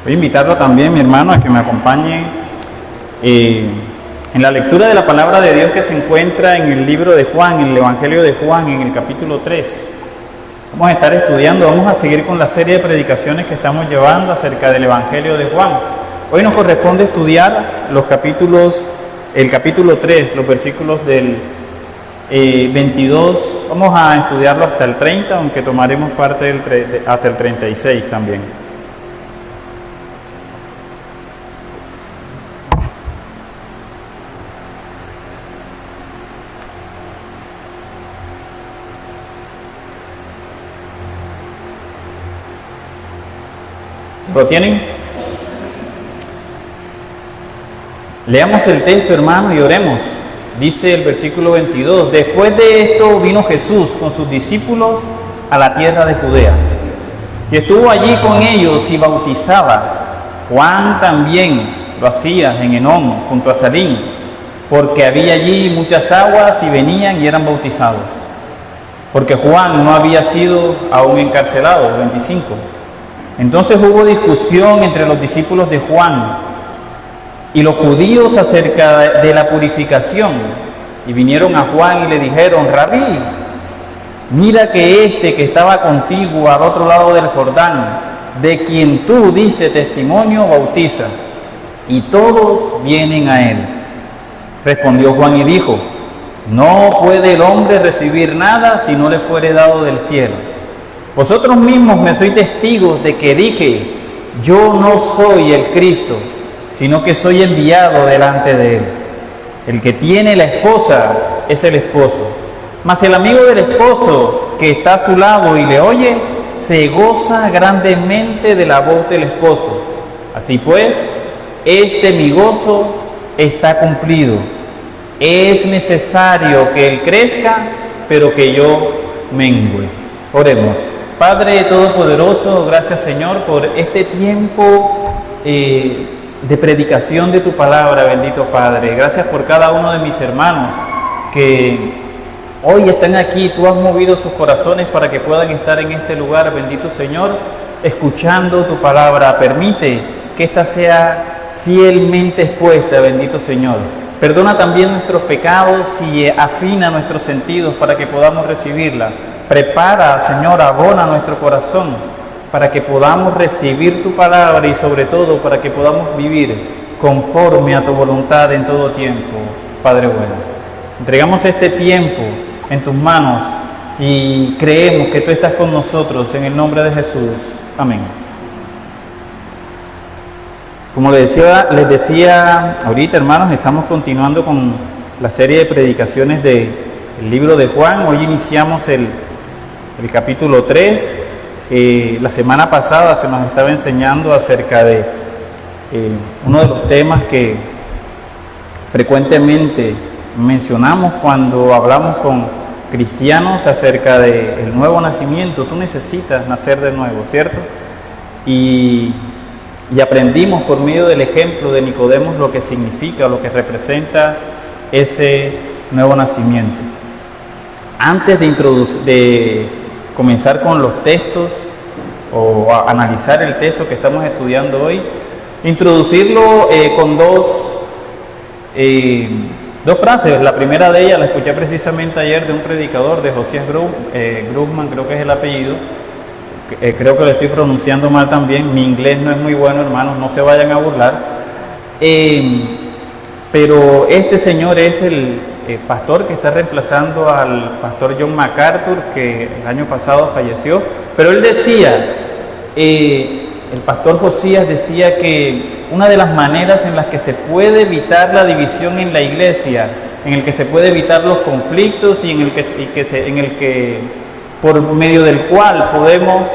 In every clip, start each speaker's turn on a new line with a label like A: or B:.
A: Voy a invitarlo también, mi hermano, a que me acompañe en la lectura de la palabra de Dios que se encuentra en el libro de Juan, en el Evangelio de Juan, en el capítulo 3. Vamos a estar estudiando, vamos a seguir con la serie de predicaciones que estamos llevando acerca del Evangelio de Juan. Hoy nos corresponde estudiar el capítulo 3, los versículos del 22, vamos a estudiarlo hasta el 30, aunque tomaremos parte hasta el 36 también. ¿Lo tienen? Leamos el texto, hermano, y oremos. Dice el versículo 22, después de esto vino Jesús con sus discípulos a la tierra de Judea, y estuvo allí con ellos y bautizaba. Juan también lo hacía en Enón, junto a Salim, porque había allí muchas aguas y venían y eran bautizados, porque Juan no había sido aún encarcelado. 25. Entonces hubo discusión entre los discípulos de Juan y los judíos acerca de la purificación, y vinieron a Juan y le dijeron: Rabí, mira que que estaba contigo al otro lado del Jordán, de quien tú diste testimonio, bautiza, y todos vienen a él. Respondió Juan y dijo: no puede el hombre recibir nada si no le fuere dado del cielo. Vosotros mismos me sois testigos de que dije: yo no soy el Cristo, sino que soy enviado delante de él. El que tiene la esposa es el esposo, mas el amigo del esposo que está a su lado y le oye, se goza grandemente de la voz del esposo. Así pues, mi gozo está cumplido. Es necesario que él crezca, pero que yo mengüe. Oremos. Padre Todopoderoso, gracias, Señor, por este tiempo de predicación de tu palabra, bendito Padre. Gracias por cada uno de mis hermanos que hoy están aquí. Tú has movido sus corazones para que puedan estar en este lugar, bendito Señor, escuchando tu palabra. Permite que ésta sea fielmente expuesta, bendito Señor. Perdona también nuestros pecados y afina nuestros sentidos para que podamos recibirla. Prepara, Señor, abona nuestro corazón para que podamos recibir tu palabra y sobre todo para que podamos vivir conforme a tu voluntad en todo tiempo, Padre bueno. Entregamos este tiempo en tus manos y creemos que tú estás con nosotros en el nombre de Jesús. Amén. Como les decía ahorita, hermanos, estamos continuando con la serie de predicaciones del libro de Juan. Hoy iniciamos el capítulo 3. La semana pasada se nos estaba enseñando acerca de uno de los temas que frecuentemente mencionamos cuando hablamos con cristianos acerca del nuevo nacimiento. Tú necesitas nacer de nuevo, ¿cierto? Y aprendimos por medio del ejemplo de Nicodemo lo que significa, lo que representa ese nuevo nacimiento. Antes de comenzar con los textos o a analizar el texto que estamos estudiando hoy, introducirlo con dos frases. La primera de ellas la escuché precisamente ayer de un predicador, de Josías Grumman, creo que es el apellido. Creo que lo estoy pronunciando mal también. Mi inglés no es muy bueno, hermanos, no se vayan a burlar. Pero este señor es el pastor que está reemplazando al pastor John MacArthur, que el año pasado falleció. Pero él decía, el pastor Josías decía que una de las maneras en las que se puede evitar la división en la iglesia, en el que se puede evitar los conflictos y en el que por medio del cual podemos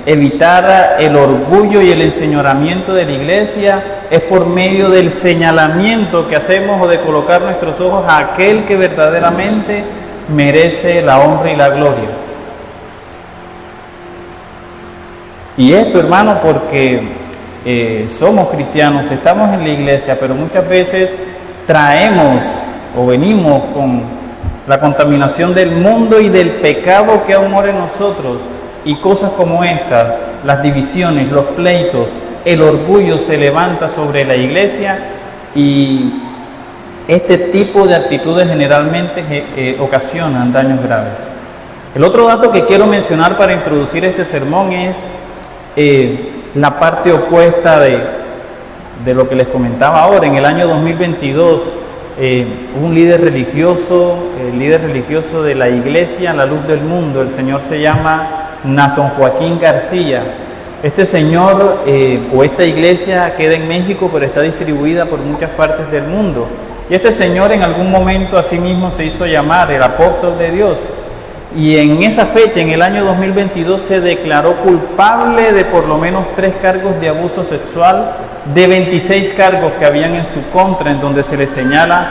A: evitar el orgullo y el enseñoramiento de la iglesia, es por medio del señalamiento que hacemos o de colocar nuestros ojos a aquel que verdaderamente merece la honra y la gloria. Y esto, hermano, porque somos cristianos, estamos en la iglesia, pero muchas veces traemos o venimos con la contaminación del mundo y del pecado que aún mora en nosotros, y cosas como estas, las divisiones, los pleitos, el orgullo se levanta sobre la iglesia y este tipo de actitudes generalmente ocasionan daños graves. El otro dato que quiero mencionar para introducir este sermón es la parte opuesta de lo que les comentaba ahora. En el año 2022 un líder religioso, el líder religioso de la iglesia La Luz del Mundo, el señor se llama Nason Joaquín García. Este señor o esta iglesia queda en México, pero está distribuida por muchas partes del mundo. Y este señor en algún momento a sí mismo se hizo llamar el apóstol de Dios. Y en esa fecha, en el año 2022, se declaró culpable de por lo menos 3 cargos de abuso sexual, de 26 cargos que habían en su contra, en donde se le señala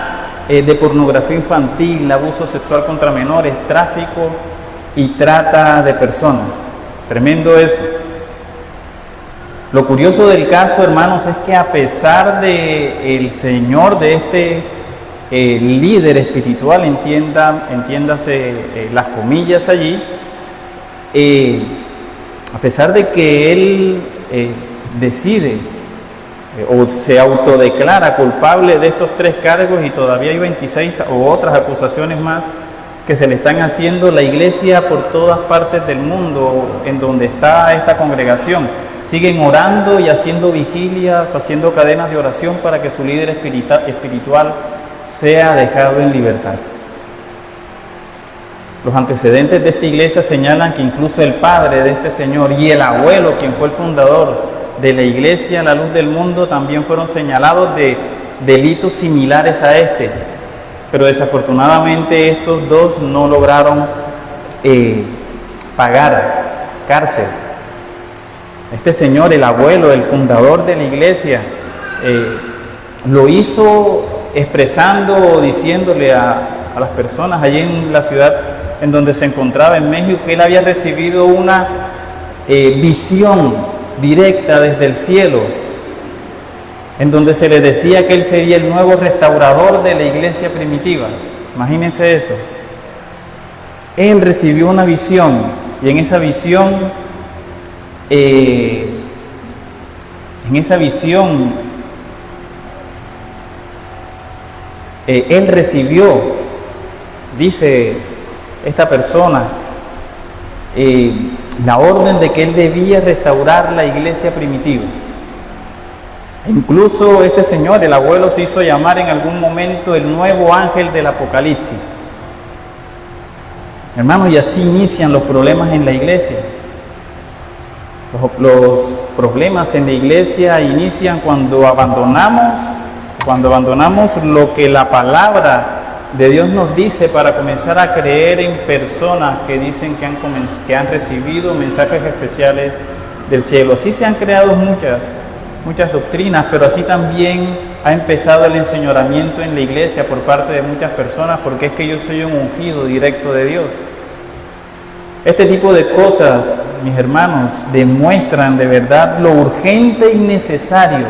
A: de pornografía infantil, abuso sexual contra menores, tráfico y trata de personas. Tremendo eso. Lo curioso del caso, hermanos, es que a pesar de el señor de este líder espiritual, entiéndase las comillas allí, a pesar de que él decide o se autodeclara culpable de estos 3 cargos y todavía hay 26 o otras acusaciones más que se le están haciendo, la iglesia por todas partes del mundo en donde está esta congregación siguen orando y haciendo vigilias, haciendo cadenas de oración para que su líder espiritual sea dejado en libertad. Los antecedentes de esta iglesia señalan que incluso el padre de este señor y el abuelo, quien fue el fundador de la iglesia La Luz del Mundo, también fueron señalados de delitos similares a este. Pero desafortunadamente estos dos no lograron pagar cárcel. Este señor, el abuelo, el fundador de la iglesia, lo hizo expresando o diciéndole a las personas allí en la ciudad en donde se encontraba en México que él había recibido una visión directa desde el cielo, en donde se le decía que él sería el nuevo restaurador de la iglesia primitiva. Imagínense eso. Él recibió una visión y en esa visión él recibió, dice esta persona, la orden de que él debía restaurar la iglesia primitiva. Incluso este señor, el abuelo, se hizo llamar en algún momento el nuevo ángel del Apocalipsis. Hermanos, y así inician los problemas en la iglesia. Los problemas en la iglesia inician cuando abandonamos lo que la palabra de Dios nos dice para comenzar a creer en personas que dicen que han recibido mensajes especiales del cielo. Así se han creado muchas doctrinas, pero así también ha empezado el enseñoramiento en la iglesia por parte de muchas personas, porque es que yo soy un ungido directo de Dios. Este tipo de cosas, mis hermanos, demuestran de verdad lo urgente y necesario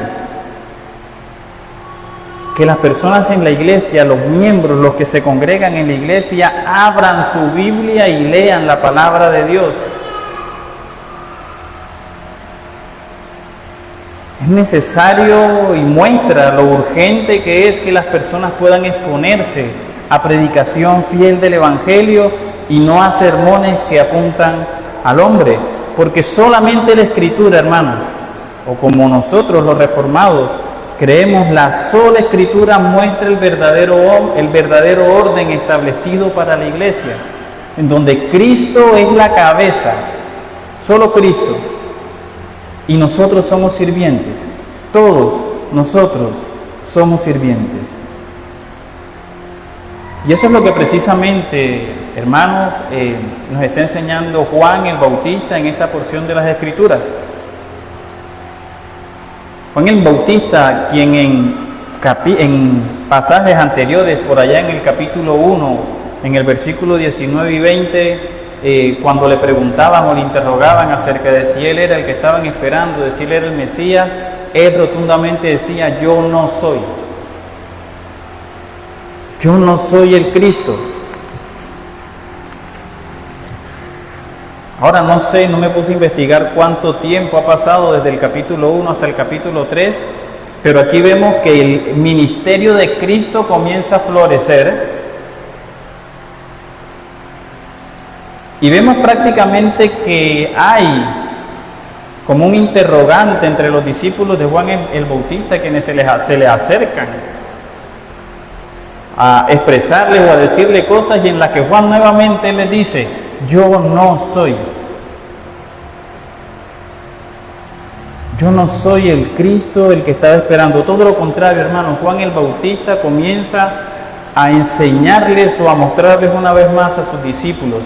A: que las personas en la iglesia, los miembros, los que se congregan en la iglesia, abran su Biblia y lean la palabra de Dios. Es necesario y muestra lo urgente que es que las personas puedan exponerse a predicación fiel del Evangelio y no a sermones que apuntan al hombre, porque solamente la Escritura, hermanos, o como nosotros los reformados creemos, la sola Escritura muestra el verdadero orden establecido para la iglesia, en donde Cristo es la cabeza, solo Cristo, y nosotros somos sirvientes. Todos nosotros somos sirvientes. Y eso es lo que precisamente, hermanos, nos está enseñando Juan el Bautista en esta porción de las Escrituras. Juan el Bautista, quien en pasajes anteriores, por allá en el capítulo 1, en el versículo 19 y 20, cuando le preguntaban o le interrogaban acerca de si él era el que estaban esperando, de si él era el Mesías, él rotundamente decía: yo no soy. Yo no soy el Cristo. Ahora no sé, no me puse a investigar cuánto tiempo ha pasado desde el capítulo 1 hasta el capítulo 3, pero aquí vemos que el ministerio de Cristo comienza a florecer. Y vemos prácticamente que hay como un interrogante entre los discípulos de Juan el Bautista, quienes se les acercan a expresarles o a decirle cosas, y en las que Juan nuevamente les dice: yo no soy el Cristo, el que estaba esperando. Todo lo contrario, hermanos, Juan el Bautista comienza a enseñarles o a mostrarles una vez más a sus discípulos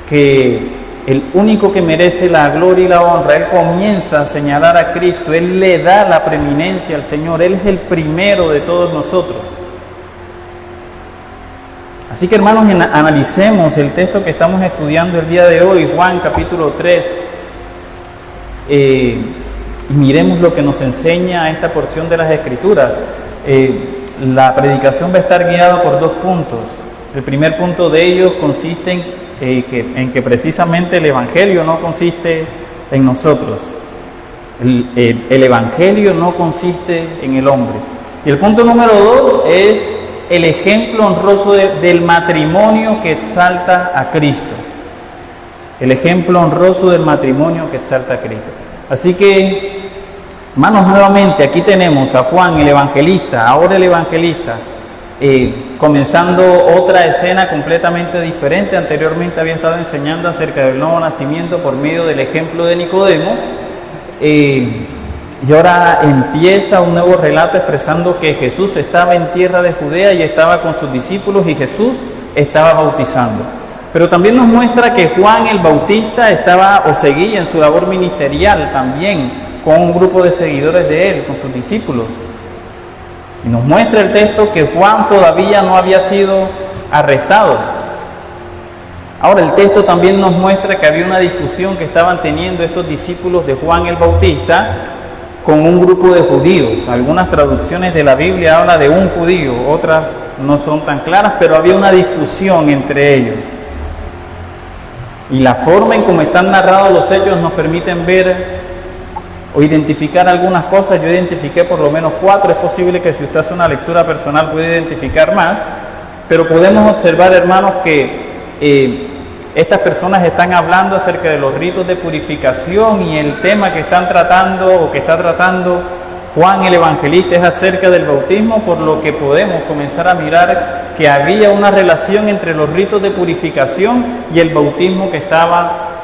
A: que el único que merece la gloria y la honra. Él comienza a señalar a Cristo, Él le da la preeminencia al Señor, Él es el primero de todos nosotros. Así que, hermanos, analicemos el texto que estamos estudiando el día de hoy, Juan capítulo 3, y miremos lo que nos enseña esta porción de las Escrituras. La predicación va a estar guiada por 2 puntos. El primer punto de ellos consiste en que precisamente el Evangelio no consiste en nosotros. El Evangelio no consiste en el hombre. Y el punto número 2 es el ejemplo honroso del matrimonio que exalta a Cristo. El ejemplo honroso del matrimonio que exalta a Cristo. Así que, hermanos, nuevamente aquí tenemos a Juan el evangelista, ahora el evangelista, comenzando otra escena completamente diferente. Anteriormente había estado enseñando acerca del nuevo nacimiento por medio del ejemplo de Nicodemo, y ahora empieza un nuevo relato expresando que Jesús estaba en tierra de Judea y estaba con sus discípulos, y Jesús estaba bautizando. Pero también nos muestra que Juan el Bautista estaba o seguía en su labor ministerial también con un grupo de seguidores de él, con sus discípulos. Y nos muestra el texto que Juan todavía no había sido arrestado. Ahora, el texto también nos muestra que había una discusión que estaban teniendo estos discípulos de Juan el Bautista con un grupo de judíos. Algunas traducciones de la Biblia hablan de un judío, otras no son tan claras, pero había una discusión entre ellos. Y la forma en cómo están narrados los hechos nos permiten ver o identificar algunas cosas. Yo identifiqué por lo menos 4, es posible que si usted hace una lectura personal pueda identificar más, pero podemos observar, hermanos, que estas personas están hablando acerca de los ritos de purificación, y el tema que están tratando o que está tratando Juan el Evangelista es acerca del bautismo, por lo que podemos comenzar a mirar que había una relación entre los ritos de purificación y el bautismo que estaba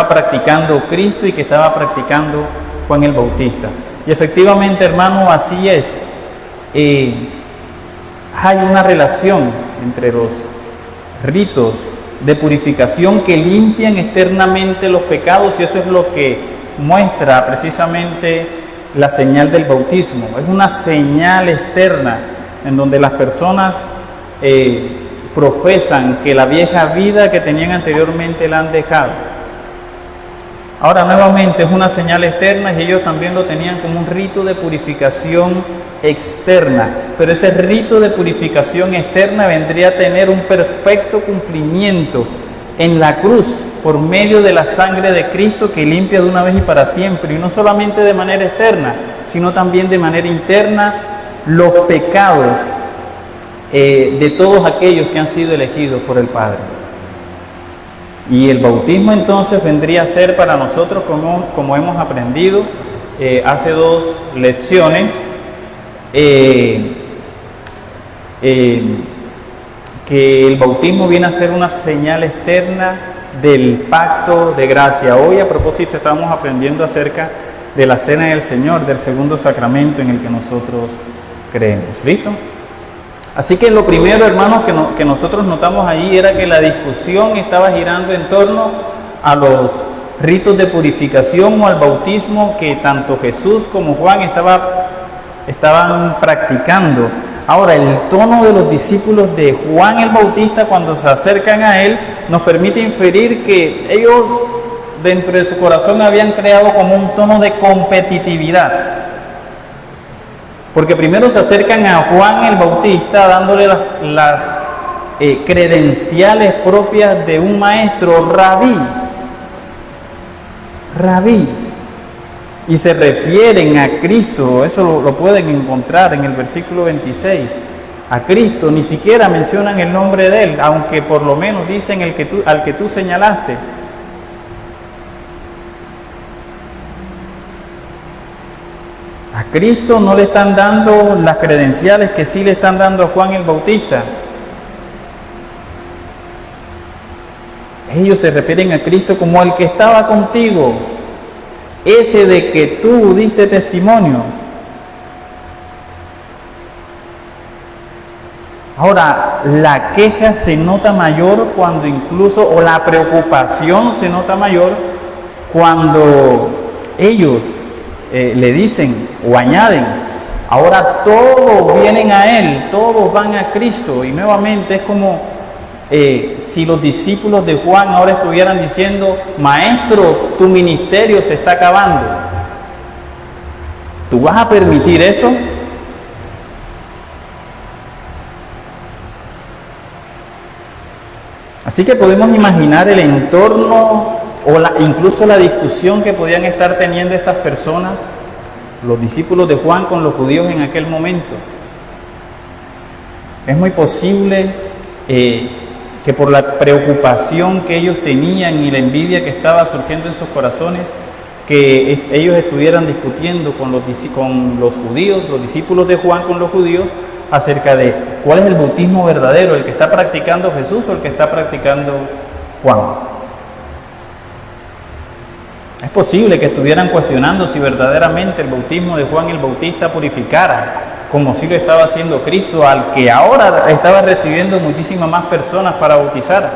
A: practicando Cristo y que estaba practicando Juan el Bautista. Y efectivamente, hermano, así es. Hay una relación entre los ritos de purificación que limpian externamente los pecados, y eso es lo que muestra precisamente la señal del bautismo. Es una señal externa en donde las personas profesan que la vieja vida que tenían anteriormente la han dejado. Ahora, nuevamente, es una señal externa, y ellos también lo tenían como un rito de purificación externa, pero ese rito de purificación externa vendría a tener un perfecto cumplimiento en la cruz por medio de la sangre de Cristo, que limpia de una vez y para siempre, y no solamente de manera externa, sino también de manera interna, los pecados de todos aquellos que han sido elegidos por el Padre. Y el bautismo entonces vendría a ser para nosotros, como hemos aprendido hace 2 lecciones, que el bautismo viene a ser una señal externa del pacto de gracia. Hoy, a propósito, estamos aprendiendo acerca de la cena del Señor, del segundo sacramento en el que nosotros creemos. ¿Listo? Así que lo primero, hermanos, que nosotros notamos allí era que la discusión estaba girando en torno a los ritos de purificación o al bautismo que tanto Jesús como Juan estaban practicando. Ahora, el tono de los discípulos de Juan el Bautista cuando se acercan a él nos permite inferir que ellos dentro de su corazón habían creado como un tono de competitividad. Porque primero se acercan a Juan el Bautista dándole credenciales propias de un maestro, rabí. Rabí. Y se refieren a Cristo, eso lo pueden encontrar en el versículo 26. A Cristo, ni siquiera mencionan el nombre de Él, aunque por lo menos dicen al que tú señalaste. A Cristo no le están dando las credenciales que sí le están dando a Juan el Bautista. Ellos se refieren a Cristo como el que estaba contigo, ese de que tú diste testimonio. Ahora, la queja se nota mayor cuando incluso, o la preocupación se nota mayor cuando ellos le dicen o añaden, ahora todos vienen a Él, todos van a Cristo. Y nuevamente es como si los discípulos de Juan ahora estuvieran diciendo, maestro, tu ministerio se está acabando. ¿Tú vas a permitir eso? Así que podemos imaginar el entorno o incluso la discusión que podían estar teniendo estas personas, los discípulos de Juan con los judíos en aquel momento. Es muy posible que por la preocupación que ellos tenían y la envidia que estaba surgiendo en sus corazones, que ellos estuvieran discutiendo con los judíos, los discípulos de Juan con los judíos, acerca de cuál es el bautismo verdadero, el que está practicando Jesús o el que está practicando Juan. Es posible que estuvieran cuestionando si verdaderamente el bautismo de Juan el Bautista purificara, como si lo estaba haciendo Cristo, al que ahora estaba recibiendo muchísimas más personas para bautizar.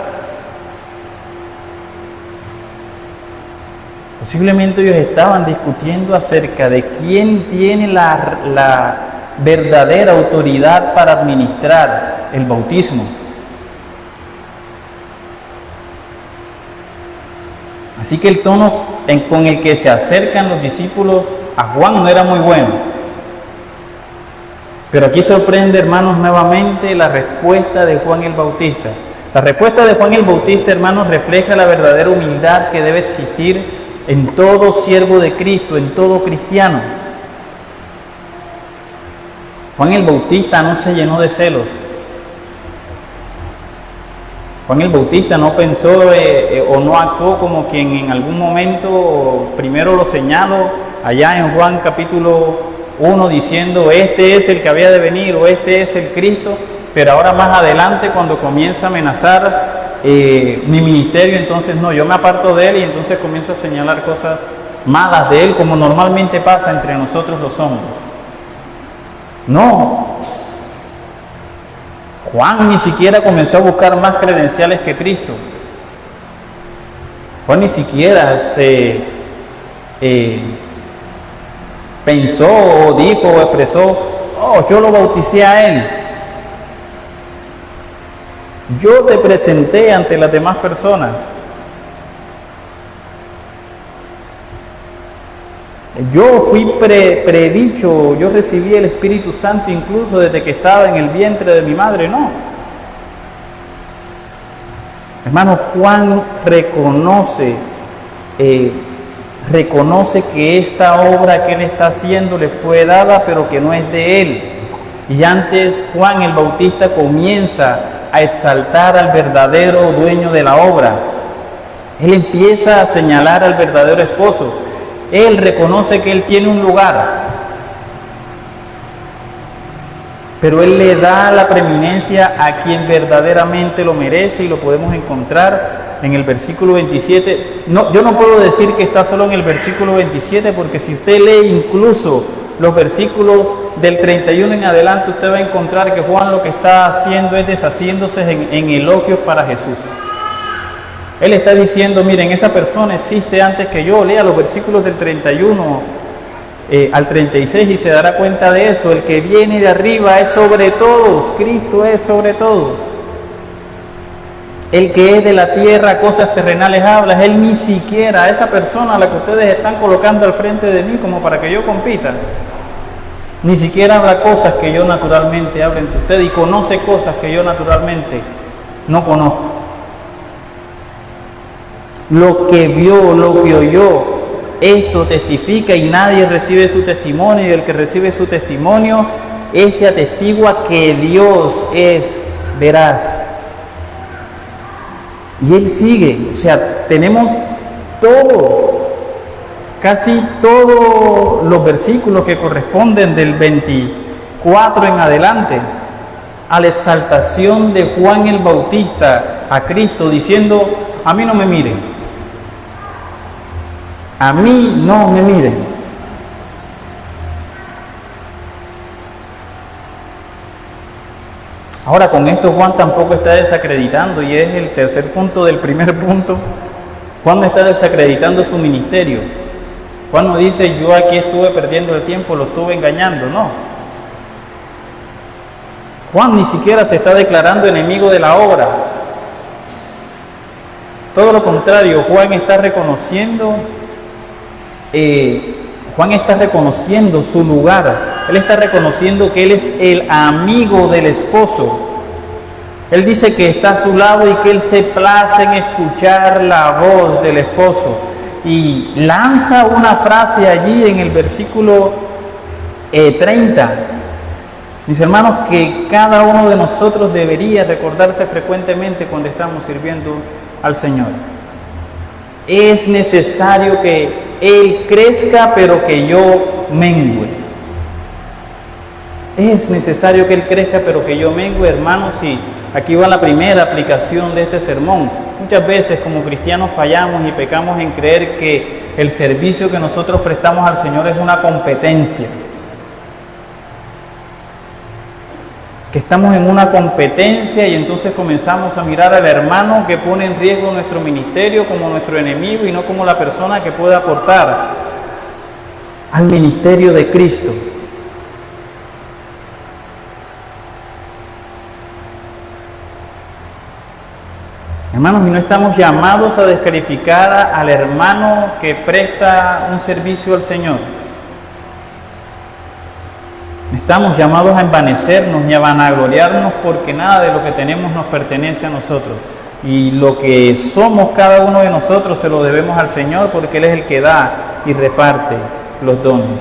A: Posiblemente ellos estaban discutiendo acerca de quién tiene la verdadera autoridad para administrar el bautismo. Así que el tono con el que se acercan los discípulos a Juan no era muy bueno. Pero aquí sorprende, hermanos, nuevamente la respuesta de Juan el Bautista. La respuesta de Juan el Bautista, hermanos, refleja la verdadera humildad que debe existir en todo siervo de Cristo, en todo cristiano. Juan el Bautista no se llenó de celos. Juan el Bautista no pensó o no actuó como quien en algún momento primero lo señaló allá en Juan capítulo 1 diciendo, este es el que había de venir o este es el Cristo, pero ahora más adelante cuando comienza a amenazar mi ministerio, entonces no, yo me aparto de él y entonces comienzo a señalar cosas malas de él, como normalmente pasa entre nosotros los hombres. No, Juan ni siquiera comenzó a buscar más credenciales que Cristo. Juan ni siquiera se pensó o dijo o expresó, oh, yo lo bauticé a él. Yo te presenté ante las demás personas. Yo fui predicho, yo recibí el Espíritu Santo incluso desde que estaba en el vientre de mi madre. No. Hermano, Juan reconoce que esta obra que él está haciendo le fue dada, pero que no es de él. Y antes Juan el Bautista comienza a exaltar al verdadero dueño de la obra. Él empieza a señalar al verdadero esposo. Él reconoce que él tiene un lugar, pero él le da la preeminencia a quien verdaderamente lo merece, y lo podemos encontrar en el versículo 27. No, yo no puedo decir que está solo en el versículo 27, porque si usted lee incluso los versículos del 31 en adelante, usted va a encontrar que Juan lo que está haciendo es deshaciéndose en elogios para Jesús. Él está diciendo, miren, esa persona existe antes que yo. Lea los versículos del 31 al 36 y se dará cuenta de eso. El que viene de arriba es sobre todos, Cristo es sobre todos. El que es de la tierra, cosas terrenales habla. Él ni siquiera, a esa persona a la que ustedes están colocando al frente de mí como para que yo compita, ni siquiera habla cosas que yo naturalmente hablo entre ustedes, y conoce cosas que yo naturalmente no conozco. Lo que vio, lo que oyó, esto testifica y nadie recibe su testimonio, y el que recibe su testimonio, este atestigua que Dios es veraz. Y Él sigue, o sea, tenemos casi todos los versículos que corresponden del 24 en adelante a la exaltación de Juan el Bautista a Cristo, diciendo: a mí no me miren, a mí no me miren. Ahora, con esto Juan tampoco está desacreditando, y es el tercer punto del primer punto. Juan no está desacreditando su ministerio. Juan no dice: yo aquí estuve perdiendo el tiempo, lo estuve engañando. No. Juan ni siquiera se está declarando enemigo de la obra. Todo lo contrario, Juan está reconociendo su lugar. Él está reconociendo que él es el amigo del esposo. Él dice que está a su lado y que él se place en escuchar la voz del esposo. Y lanza una frase allí en el versículo 30. Mis hermanos, que cada uno de nosotros debería recordarse frecuentemente cuando estamos sirviendo al Señor. Es necesario que Él crezca, pero que yo mengüe. Es necesario que Él crezca, pero que yo mengüe, hermanos. Y aquí va la primera aplicación de este sermón. Muchas veces como cristianos fallamos y pecamos en creer que el servicio que nosotros prestamos al Señor es una competencia. Que estamos en una competencia y entonces comenzamos a mirar al hermano que pone en riesgo nuestro ministerio como nuestro enemigo y no como la persona que puede aportar al ministerio de Cristo. Hermanos, y no estamos llamados a descalificar al hermano que presta un servicio al Señor. Estamos llamados a envanecernos y a vanagloriarnos, porque nada de lo que tenemos nos pertenece a nosotros. Y lo que somos cada uno de nosotros se lo debemos al Señor, porque Él es el que da y reparte los dones.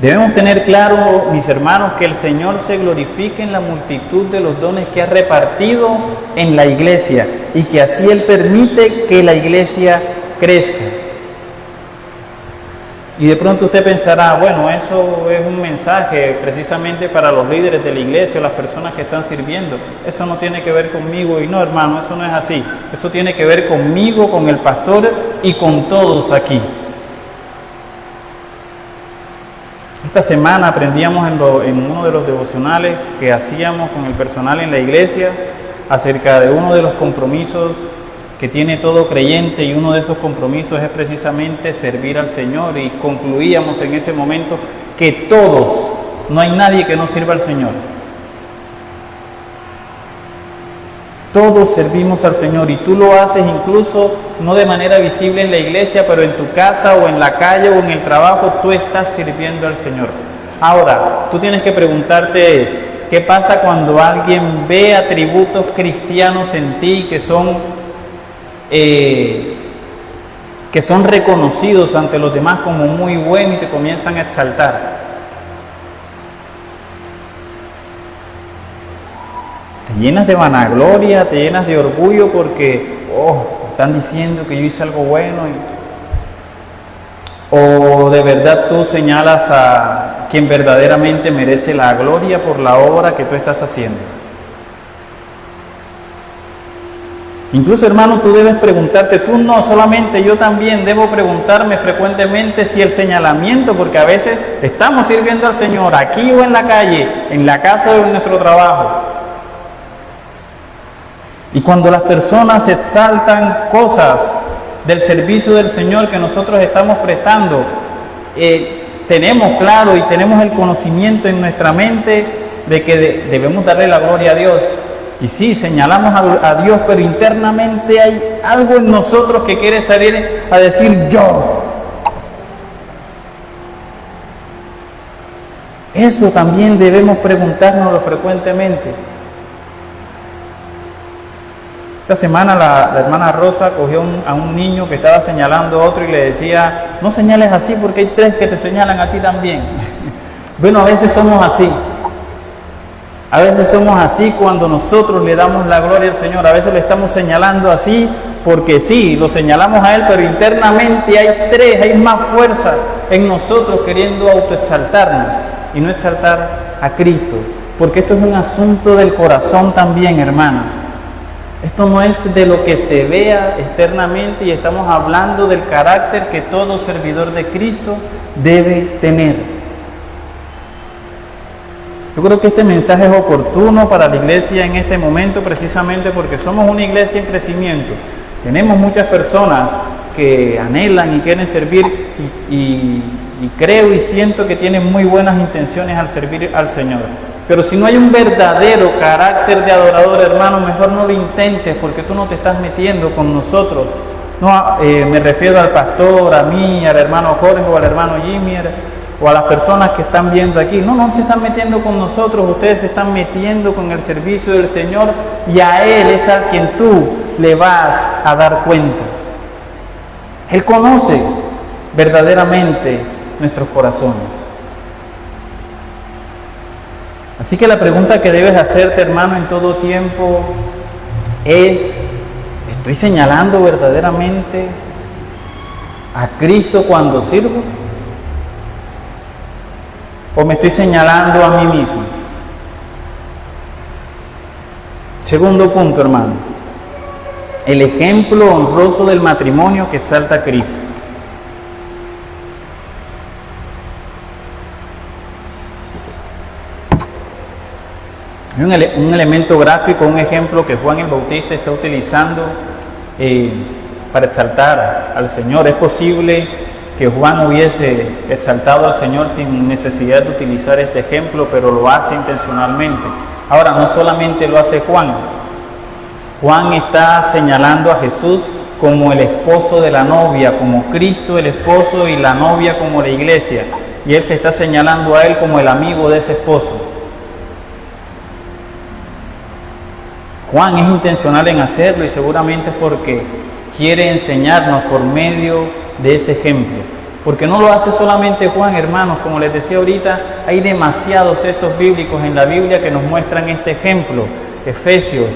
A: Debemos tener claro, mis hermanos, que el Señor se glorifique en la multitud de los dones que ha repartido en la iglesia, y que así Él permite que la iglesia crezca. Y de pronto usted pensará: bueno, eso es un mensaje precisamente para los líderes de la iglesia, las personas que están sirviendo. Eso no tiene que ver conmigo. Y no, hermano, eso no es así. Eso tiene que ver conmigo, con el pastor y con todos aquí. Esta semana aprendíamos en uno de los devocionales que hacíamos con el personal en la iglesia acerca de uno de los compromisos que tiene todo creyente, y uno de esos compromisos es precisamente servir al Señor. Y concluíamos en ese momento que todos, no hay nadie que no sirva al Señor. Todos servimos al Señor, y tú lo haces incluso no de manera visible en la iglesia, pero en tu casa o en la calle o en el trabajo, tú estás sirviendo al Señor. Ahora, tú tienes que preguntarte ¿qué pasa cuando alguien ve atributos cristianos en ti que son reconocidos ante los demás como muy buenos y te comienzan a exaltar? Te llenas de vanagloria, te llenas de orgullo porque están diciendo que yo hice algo bueno. O de verdad tú señalas a quien verdaderamente merece la gloria por la obra que tú estás haciendo. Incluso, hermano, tú debes preguntarte, tú no solamente, yo también debo preguntarme frecuentemente si el señalamiento, porque a veces estamos sirviendo al Señor aquí o en la calle, en la casa o en nuestro trabajo. Y cuando las personas exaltan cosas del servicio del Señor que nosotros estamos prestando, tenemos claro y tenemos el conocimiento en nuestra mente de que debemos darle la gloria a Dios. Y sí, señalamos a Dios, pero internamente hay algo en nosotros que quiere salir a decir yo. Eso también debemos preguntárnoslo frecuentemente. Esta semana la hermana Rosa cogió a un niño que estaba señalando a otro y le decía, no señales así porque hay 3 que te señalan a ti también. Bueno, a veces somos así. A veces somos así cuando nosotros le damos la gloria al Señor. A veces le estamos señalando así porque sí, lo señalamos a Él, pero internamente hay 3, hay más fuerza en nosotros queriendo autoexaltarnos y no exaltar a Cristo. Porque esto es un asunto del corazón también, hermanos. Esto no es de lo que se vea externamente y estamos hablando del carácter que todo servidor de Cristo debe tener. Yo creo que este mensaje es oportuno para la iglesia en este momento precisamente porque somos una iglesia en crecimiento. Tenemos muchas personas que anhelan y quieren servir y creo y siento que tienen muy buenas intenciones al servir al Señor. Pero si no hay un verdadero carácter de adorador, hermano, mejor no lo intentes porque tú no te estás metiendo con nosotros. No, me refiero al pastor, a mí, al hermano Jorge o al hermano Jimmy o a las personas que están viendo aquí. No se están metiendo con nosotros, ustedes se están metiendo con el servicio del Señor y a Él es a quien tú le vas a dar cuenta. Él conoce verdaderamente nuestros corazones. Así que la pregunta que debes hacerte, hermano, en todo tiempo es, ¿estoy señalando verdaderamente a Cristo cuando sirvo? ¿O me estoy señalando a mí mismo? Segundo punto, hermanos. El ejemplo honroso del matrimonio que exalta a Cristo. Hay un elemento gráfico, un ejemplo que Juan el Bautista está utilizando para exaltar al Señor. Es posible que Juan hubiese exaltado al Señor sin necesidad de utilizar este ejemplo, pero lo hace intencionalmente. Ahora, no solamente lo hace Juan. Juan está señalando a Jesús como el esposo de la novia, como Cristo el esposo y la novia como la iglesia. Y él se está señalando a él como el amigo de ese esposo. Juan es intencional en hacerlo y seguramente es porque quiere enseñarnos por medio de ese ejemplo. Porque no lo hace solamente Juan, hermanos, como les decía ahorita, hay demasiados textos bíblicos en la Biblia que nos muestran este ejemplo. Efesios,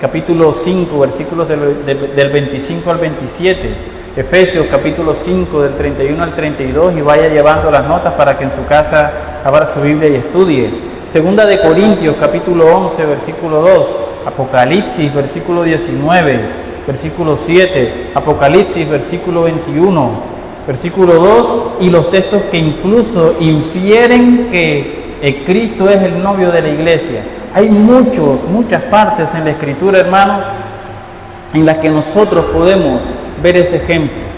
A: capítulo 5, versículos del 25 al 27. Efesios, capítulo 5, del 31 al 32, y vaya llevando las notas para que en su casa abra su Biblia y estudie. Segunda de Corintios, capítulo 11, versículo 2. Apocalipsis, versículo 19, versículo 7, Apocalipsis, versículo 21, versículo 2, y los textos que incluso infieren que Cristo es el novio de la iglesia. Hay muchas partes en la Escritura, hermanos, en las que nosotros podemos ver ese ejemplo.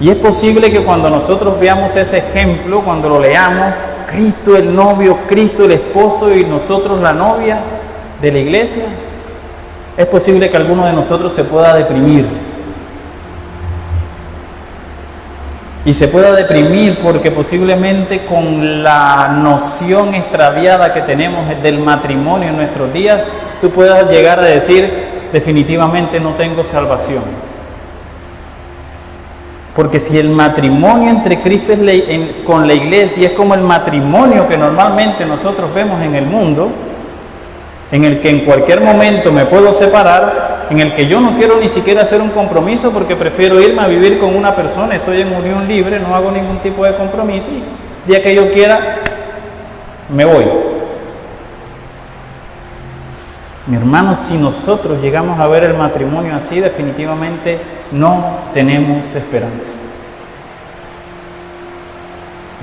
A: Y es posible que cuando nosotros veamos ese ejemplo, cuando lo leamos, Cristo el novio, Cristo el esposo y nosotros la novia de la iglesia, es posible que alguno de nosotros se pueda deprimir. Y se pueda deprimir porque posiblemente con la noción extraviada que tenemos del matrimonio en nuestros días, tú puedas llegar a decir, definitivamente no tengo salvación. Porque si el matrimonio entre Cristo con la iglesia es como el matrimonio que normalmente nosotros vemos en el mundo, en el que en cualquier momento me puedo separar, en el que yo no quiero ni siquiera hacer un compromiso porque prefiero irme a vivir con una persona, estoy en unión libre, no hago ningún tipo de compromiso y el día que yo quiera me voy. Mi hermano, si nosotros llegamos a ver el matrimonio así, definitivamente no tenemos esperanza.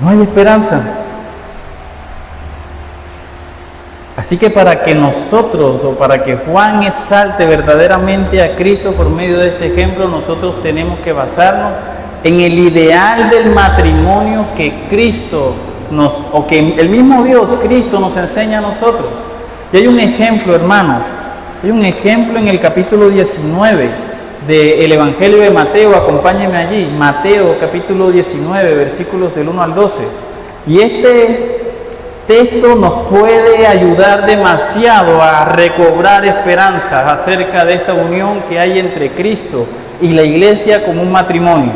A: No hay esperanza. Así que para que nosotros, o para que Juan exalte verdaderamente a Cristo por medio de este ejemplo, nosotros tenemos que basarnos en el ideal del matrimonio que Cristo o que el mismo Dios, Cristo, nos enseña a nosotros. Y hay un ejemplo, hermanos, hay un ejemplo en el capítulo 19 del Evangelio de Mateo, acompáñenme allí, Mateo capítulo 19, versículos del 1 al 12. Y este texto nos puede ayudar demasiado a recobrar esperanzas acerca de esta unión que hay entre Cristo y la iglesia como un matrimonio.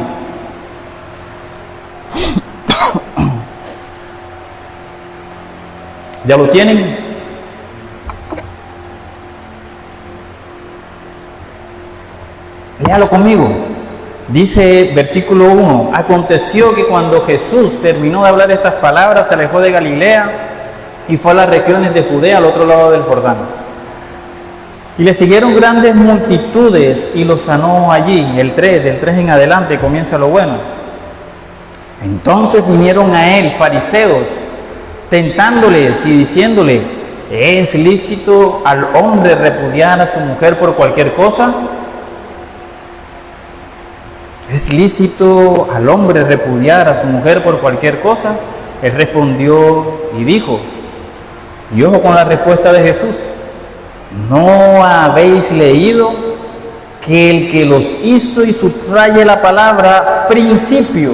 A: ¿Ya lo tienen? Léalo conmigo. Dice versículo 1, aconteció que cuando Jesús terminó de hablar estas palabras, se alejó de Galilea y fue a las regiones de Judea, al otro lado del Jordán. Y le siguieron grandes multitudes y los sanó allí. Del 3 en adelante comienza lo bueno. Entonces vinieron a él fariseos, tentándoles y diciéndole, ¿es lícito al hombre repudiar a su mujer por cualquier cosa? ¿Es lícito al hombre repudiar a su mujer por cualquier cosa? Él respondió y dijo, y ojo con la respuesta de Jesús, ¿no habéis leído que el que los hizo, y subraye la palabra principio,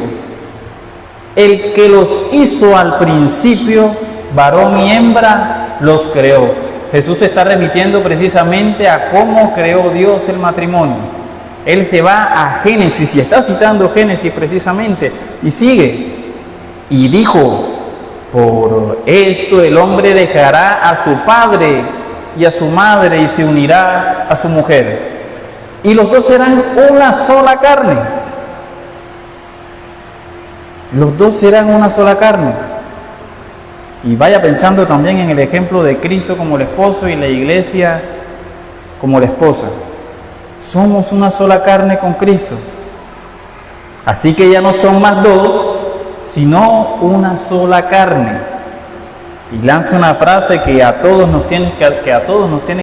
A: el que los hizo al principio, varón y hembra, los creó? Jesús se está remitiendo precisamente a cómo creó Dios el matrimonio. Él se va a Génesis y está citando Génesis precisamente y sigue. Y dijo, por esto el hombre dejará a su padre y a su madre y se unirá a su mujer. Y los dos serán una sola carne. Los dos serán una sola carne. Y vaya pensando también en el ejemplo de Cristo como el esposo y la iglesia como la esposa. Somos una sola carne con Cristo. Así que ya no son más dos, sino una sola carne. Y lanza una frase que a todos nos tiene